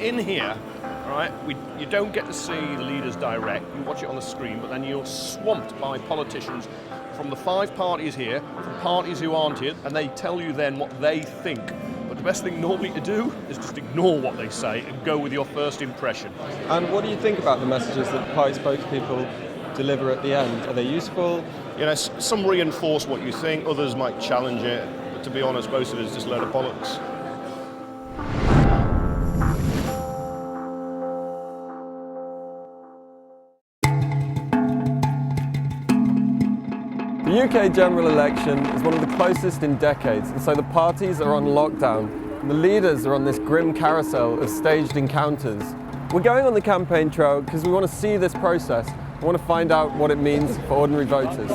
in here, right, you don't get to see the leaders direct, you watch it on the screen, but then you're swamped by politicians from the 5 parties here, from parties who aren't here, and they tell you then what they think. But the best thing normally to do is just ignore what they say and go with your first impression. And what do you think about the messages that party spokespeople deliver at the end? Are they useful? You know, some reinforce what you think, others might challenge it, but to be honest, most of it is just a load of bollocks. The UK general election is one of the closest in decades, and so the parties are on lockdown, and the leaders are on this grim carousel of staged encounters. We're going on the campaign trail because we want to see this process. We want to find out what it means for ordinary voters.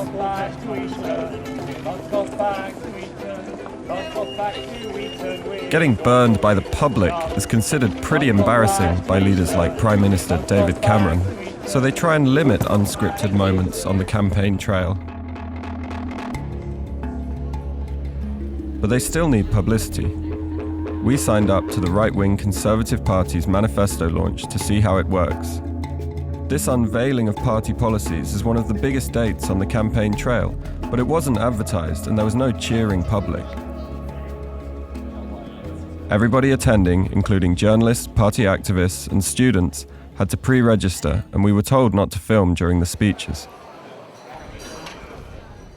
Getting burned by the public is considered pretty embarrassing by leaders like Prime Minister David Cameron, so they try and limit unscripted moments on the campaign trail. But they still need publicity. We signed up to the right-wing Conservative Party's manifesto launch to see how it works. This unveiling of party policies is one of the biggest dates on the campaign trail, but it wasn't advertised and there was no cheering public. Everybody attending, including journalists, party activists, and students, had to pre-register, and we were told not to film during the speeches.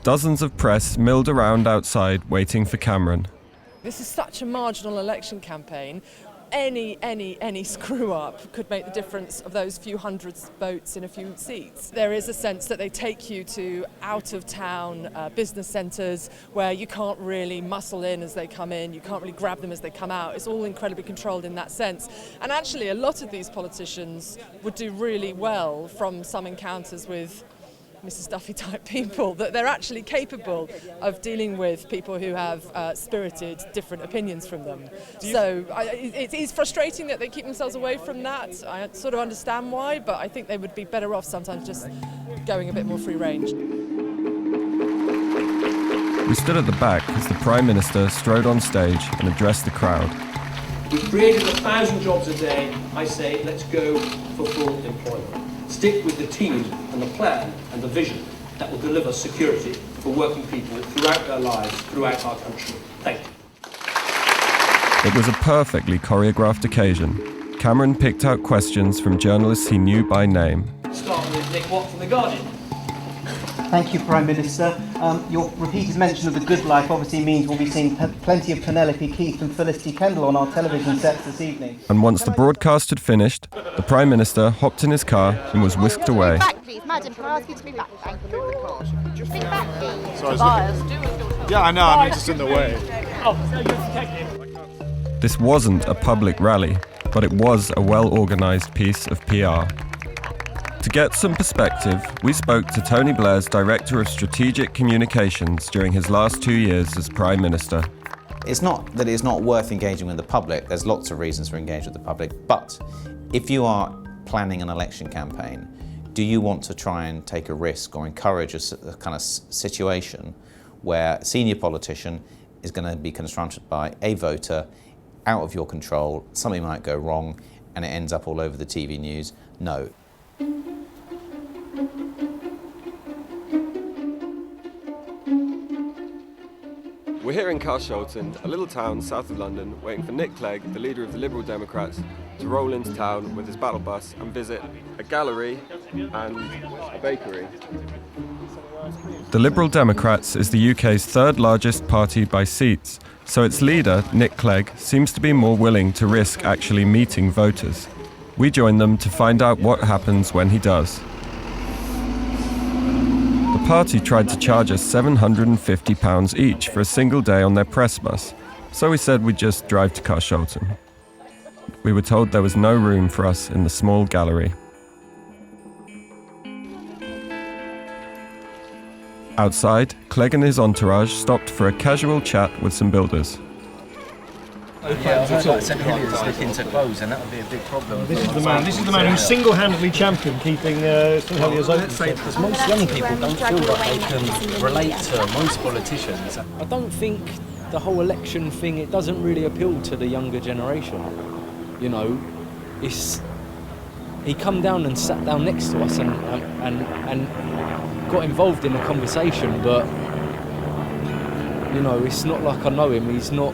Dozens of press milled around outside waiting for Cameron. This is such a marginal election campaign. Any screw-up could make the difference of those few hundred votes in a few seats. There is a sense that they take you to out-of-town business centres where you can't really muscle in as they come in, you can't really grab them as they come out. It's all incredibly controlled in that sense. And actually, a lot of these politicians would do really well from some encounters with Mrs. Duffy type people, that they're actually capable of dealing with people who have spirited different opinions from them. So it is frustrating that they keep themselves away from that. I sort of understand why, but I think they would be better off sometimes just going a bit more free range. We stood at the back as the Prime Minister strode on stage and addressed the crowd. We've created 1,000 jobs a day. I say, let's go for full employment. Stick with the team and the plan and the vision that will deliver security for working people throughout their lives, throughout our country. Thank you. It was a perfectly choreographed occasion. Cameron picked out questions from journalists he knew by name. Start with Nick Watt from The Guardian. Thank you, Prime Minister. Your repeated mention of the good life obviously means we'll be seeing plenty of Penelope Keith and Felicity Kendall on our television sets this evening. And once the broadcast had finished, the Prime Minister hopped in his car and was whisked away. Back, please. Madam, can I ask you to be back? Thank you. Be back, please. Sorry, yeah, I know, I'm just in the way. This wasn't a public rally, but it was a well-organised piece of PR. To get some perspective, we spoke to Tony Blair's Director of Strategic Communications during his last 2 years as Prime Minister. It's not that it's not worth engaging with the public. There's lots of reasons for engaging with the public. But if you are planning an election campaign, do you want to try and take a risk or encourage a kind of situation where a senior politician is going to be confronted by a voter out of your control, something might go wrong, and it ends up all over the TV news? No. We're here in Carshalton, a little town south of London, waiting for Nick Clegg, the leader of the Liberal Democrats, to roll into town with his battle bus and visit a gallery and a bakery. The Liberal Democrats is the UK's third largest party by seats, so its leader, Nick Clegg, seems to be more willing to risk actually meeting voters. We join them to find out what happens when he does. The party tried to charge us £750 each for a single day on their press bus, so we said we'd just drive to Carshalton. We were told there was no room for us in the small gallery. Outside, Clegg and his entourage stopped for a casual chat with some builders. Yeah, I've heard like St Heliers looking to close, and that would be a big problem. This is the man who single-handedly championed keeping St Heliers open. Let's say, because most young people don't feel like they can relate to most politicians. I don't think the whole election thing, it doesn't really appeal to the younger generation. You know, he come down and sat down next to us and got involved in the conversation, but you know, it's not like I know him. He's not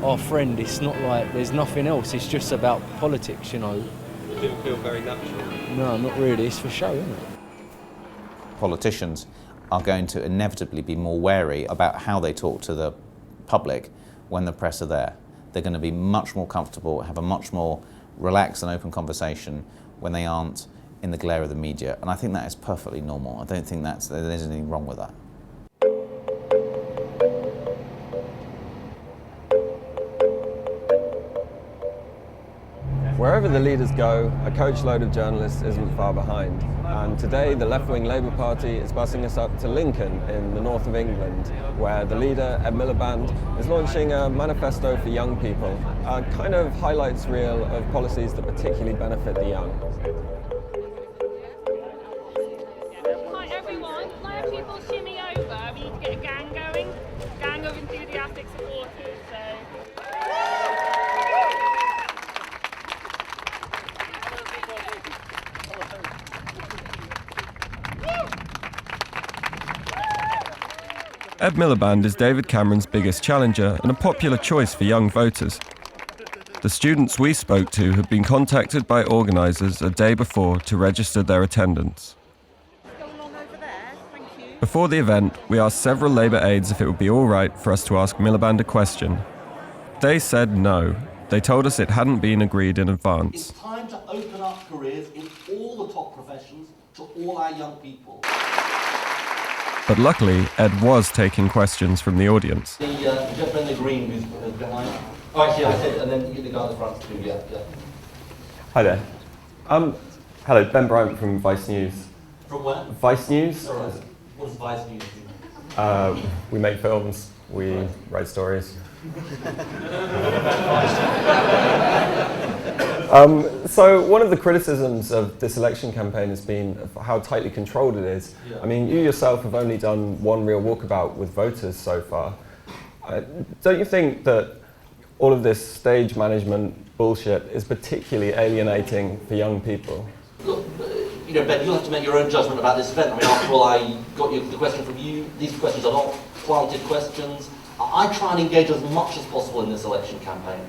our friend. It's not like there's nothing else. It's just about politics, you know. It didn't feel very natural. No, not really. It's for show, isn't it? Politicians are going to inevitably be more wary about how they talk to the public when the press are there. They're going to be much more comfortable, have a much more relaxed and open conversation when they aren't in the glare of the media. And I think that is perfectly normal. I don't think there's anything wrong with that. Wherever the leaders go, a coachload of journalists isn't far behind. And today, the left-wing Labour Party is busing us up to Lincoln in the north of England, where the leader, Ed Miliband, is launching a manifesto for young people, a kind of highlights reel of policies that particularly benefit the young. Hi everyone, why don't people shimmy over? We need to get a gang going. Gang of enthusiastic supporters, so... Ed Miliband is David Cameron's biggest challenger and a popular choice for young voters. The students we spoke to had been contacted by organisers a day before to register their attendance. Before the event, we asked several Labour aides if it would be all right for us to ask Miliband a question. They said no. They told us it hadn't been agreed in advance. It's time to open up careers in all the top professions to all our young people. But luckily, Ed was taking questions from the audience. The gentleman in the green who's behind. Oh, actually, I said, and then you get the guy at the front too, yeah. Hi there. Hello, Ben Bryant from Vice News. From where? Vice News. Sorry. What does Vice News do? We make films, we write stories. So one of the criticisms of this election campaign has been how tightly controlled it is. Yeah. I mean, you yourself have only done one real walkabout with voters so far. Don't you think that all of this stage management bullshit is particularly alienating for young people? Look, you know, Ben, you'll have to make your own judgment about this event. I mean, after all, I got the question from you. These questions are not planted questions. I try and engage as much as possible in this election campaign.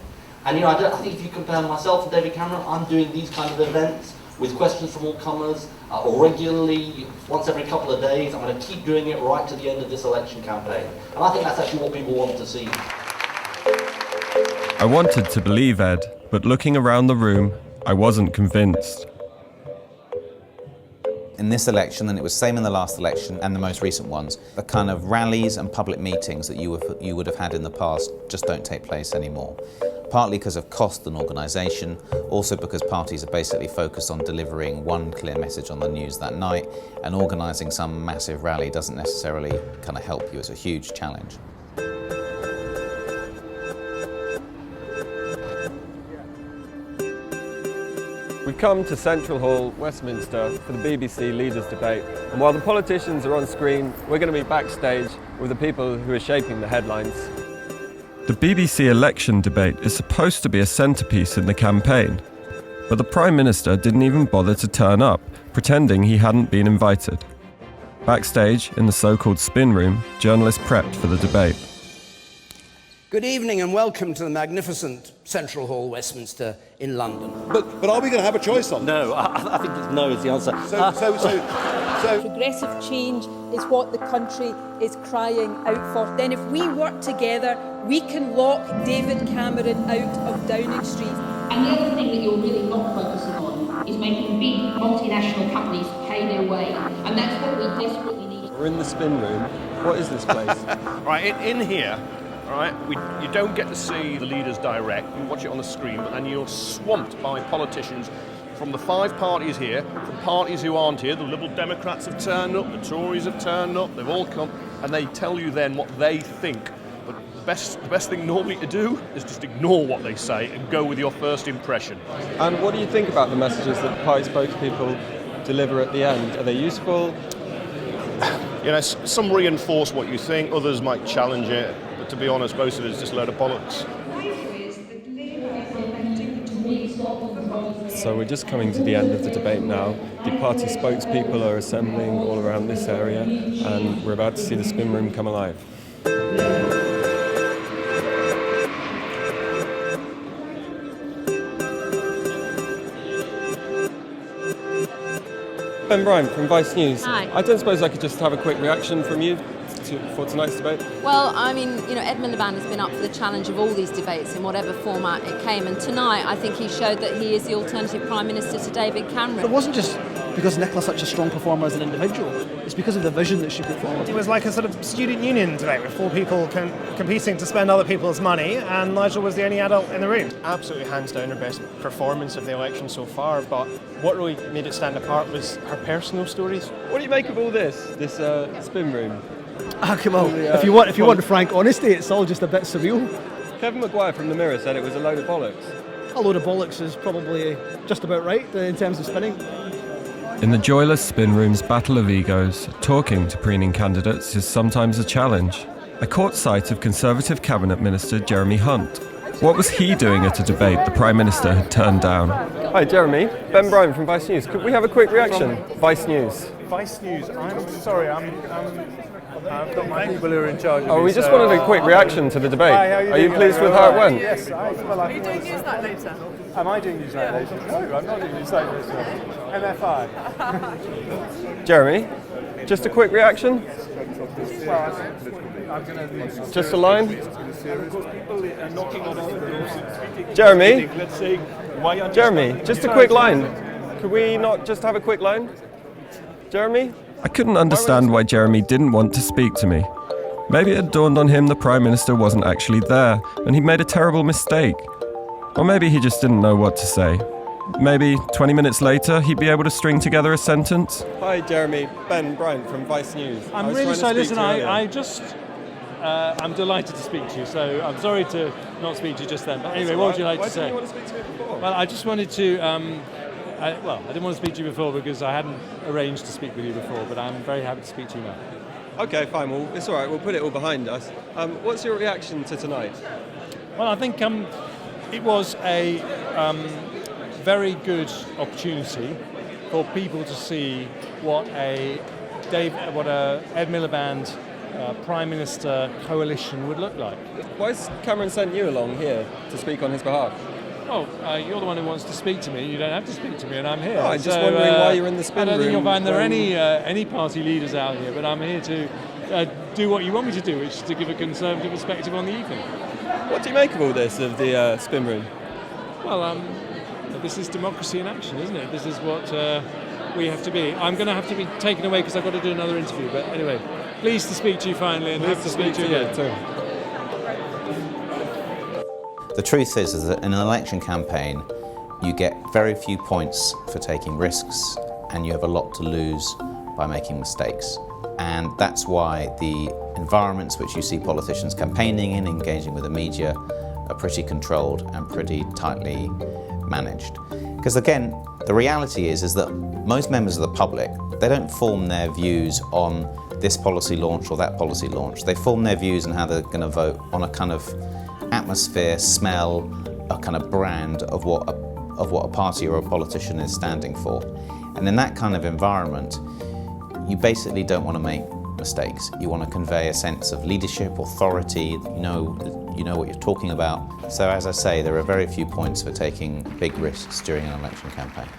And you know, I think if you compare myself and David Cameron, I'm doing these kind of events with questions from all comers regularly, once every couple of days. I'm going to keep doing it right to the end of this election campaign. And I think that's actually what people want to see. I wanted to believe Ed, but looking around the room, I wasn't convinced. In this election, and it was the same in the last election and the most recent ones, the kind of rallies and public meetings that you would have had in the past just don't take place anymore. Partly because of cost and organisation, also because parties are basically focused on delivering one clear message on the news that night, and organising some massive rally doesn't necessarily kind of help you. It's a huge challenge. We've come to Central Hall, Westminster, for the BBC Leaders Debate. And while the politicians are on screen, we're going to be backstage with the people who are shaping the headlines. The BBC election debate is supposed to be a centrepiece in the campaign, but the Prime Minister didn't even bother to turn up, pretending he hadn't been invited. Backstage, in the so-called spin room, journalists prepped for the debate. Good evening and welcome to the magnificent Central Hall, Westminster in London. But are we going to have a choice on? No, I think no is the answer. So progressive change is what the country is crying out for. Then if we work together, we can lock David Cameron out of Downing Street. And the other thing that you're really not focusing on is making big multinational companies pay their way. And that's what we desperately need. We're in the spin room. What is this place? Right, in here, all right, you don't get to see the leaders direct. You watch it on the screen, but then you're swamped by politicians from the 5 parties here, from parties who aren't here. The Liberal Democrats have turned up, the Tories have turned up, they've all come, and they tell you then what they think. But the best thing normally to do is just ignore what they say and go with your first impression. And what do you think about the messages that the party spokespeople deliver at the end? Are they useful? You know, some reinforce what you think, others might challenge it, but to be honest, most of it is just a load of bollocks. So we're just coming to the end of the debate now. The party spokespeople are assembling all around this area, and we're about to see the spin room come alive. Ben Bryant from Vice News. Hi. I don't suppose I could just have a quick reaction from you for tonight's debate? Well, I mean, you know, Ed Miliband has been up for the challenge of all these debates in whatever format it came, and tonight I think he showed that he is the alternative Prime Minister to David Cameron. It wasn't just because Nicola's such a strong performer as an individual, it's because of the vision that she put forward. It was like a sort of student union debate with four people competing to spend other people's money, and Nigel was the only adult in the room. Absolutely hands down her best performance of the election so far, but what really made it stand apart was her personal stories. What do you make of all this spin room? Ah, come on. If you want frank honesty, it's all just a bit surreal. Kevin Maguire from The Mirror said it was a load of bollocks. A load of bollocks is probably just about right in terms of spinning. In the joyless spin room's battle of egos, talking to preening candidates is sometimes a challenge. I caught sight of Conservative Cabinet Minister Jeremy Hunt. What was he doing at a debate the Prime Minister had turned down? Hi, Jeremy. Ben Bryant from Vice News. Could we have a quick reaction? Vice News. Vice News. I'm sorry. I've got my people who are in charge. Oh, we just wanted a quick reaction to the debate. Hi, are you pleased with how it went? Yes. Are you doing Newsnight later? Am I doing Newsnight later? No, I'm not doing Newsnight later. MFI. Jeremy, just a quick reaction? Just a line? Jeremy? Jeremy, just a quick line. Could we not just have a quick line? Jeremy? I couldn't understand why Jeremy didn't want to speak to me. Maybe it had dawned on him the Prime Minister wasn't actually there, and he'd made a terrible mistake. Or maybe he just didn't know what to say. Maybe 20 minutes later, he'd be able to string together a sentence. Hi, Jeremy. Ben Bryant from Vice News. I'm really sorry. Listen, I'm delighted to speak to you, so I'm sorry to not speak to you just then. But anyway, what would you like to say? Why didn't you want to speak to me before? Well, I just wanted to... I didn't want to speak to you before because I hadn't arranged to speak with you before, but I'm very happy to speak to you now. Okay, fine. Well, it's all right. We'll put it all behind us. What's your reaction to tonight? Well, I think it was a very good opportunity for people to see what a Ed Miliband Prime Minister coalition would look like. Why's Cameron sent you along here to speak on his behalf? Oh, you're the one who wants to speak to me. You don't have to speak to me, and I'm here. Oh, I'm just wondering why you're in the spin room. I don't think you'll find there are any party leaders out here, but I'm here to do what you want me to do, which is to give a Conservative perspective on the evening. What do you make of all this, of the spin room? Well, this is democracy in action, isn't it? This is what we have to be. I'm going to have to be taken away because I've got to do another interview, but anyway, pleased to speak to you finally, and happy to speak to you again. Too. The truth is that in an election campaign, you get very few points for taking risks, and you have a lot to lose by making mistakes. And that's why the environments which you see politicians campaigning in, engaging with the media, are pretty controlled and pretty tightly managed. Because again, the reality is that most members of the public, they don't form their views on this policy launch or that policy launch. They form their views on how they're going to vote on a kind of atmosphere, smell, a kind of brand of what a party or a politician is standing for. And in that kind of environment, you basically don't want to make mistakes. You want to convey a sense of leadership, authority, you know what you're talking about. So as I say, there are very few points for taking big risks during an election campaign.